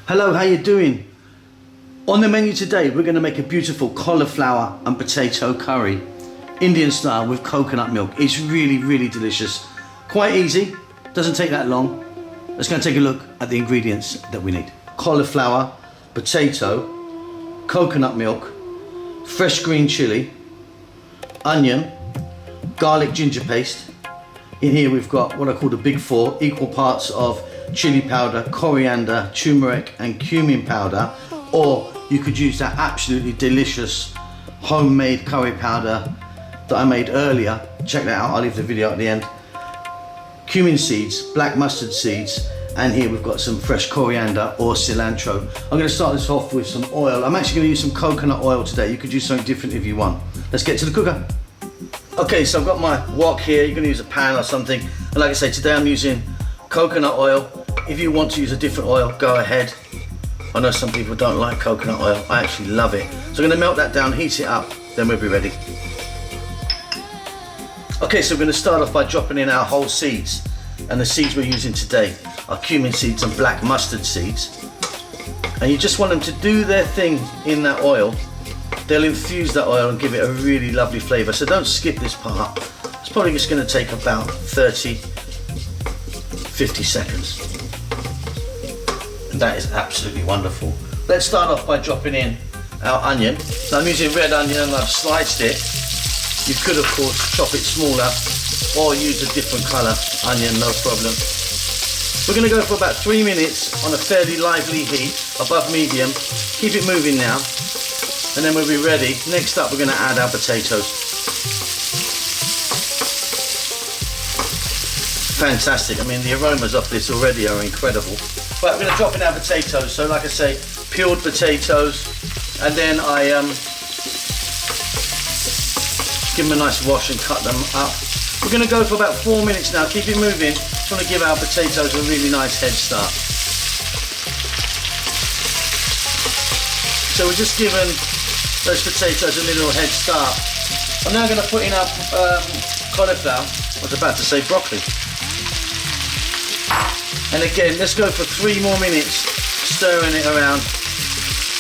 Hello, how you doing? On the menu today, we're going to make a beautiful cauliflower and potato curry, Indian style with coconut milk. It's really, really delicious. Quite easy, doesn't take that long. Let's go and take a look at the ingredients that we need. Cauliflower, potato, coconut milk, fresh green chili, onion, garlic ginger paste. In here we've got what I call the big four, equal parts of chili powder, coriander, turmeric and cumin powder, or you could use that absolutely delicious homemade curry powder that I made earlier. Check that out, I'll leave the video at the end. Cumin seeds, black mustard seeds, and here we've got some fresh coriander or cilantro. I'm going to start this off with some oil. I'm actually going to use some coconut oil today. You could use something different if you want. Let's get to the cooker. Okay, so I've got my wok here. You're going to use a pan or something. And like I say, today I'm using coconut oil. If you want to use a different oil, go ahead. I know some people don't like coconut oil. I actually love it. So I'm going to melt that down, heat it up, then we'll be ready. Okay, so we're going to start off by dropping in our whole seeds. And the seeds we're using today are cumin seeds and black mustard seeds. And you just want them to do their thing in that oil. They'll infuse that oil and give it a really lovely flavour. So don't skip this part. It's probably just going to take about 50 seconds. And that is absolutely wonderful. Let's start off by dropping in our onion. So I'm using red onion and I've sliced it. You could of course chop it smaller or use a different colour onion, no problem. We're going to go for about 3 minutes on a fairly lively heat, above medium. Keep it moving now. And then we'll be ready. Next up, we're going to add our potatoes. Fantastic. I mean, the aromas of this already are incredible. Right, we're going to drop in our potatoes. So like I say, peeled potatoes. And then I give them a nice wash and cut them up. We're going to go for about 4 minutes now. Keep it moving. Just want to give our potatoes a really nice head start. So we're just giving those potatoes a little head start. I'm now going to put in our cauliflower. I was about to say broccoli. And again, let's go for 3 more minutes, stirring it around.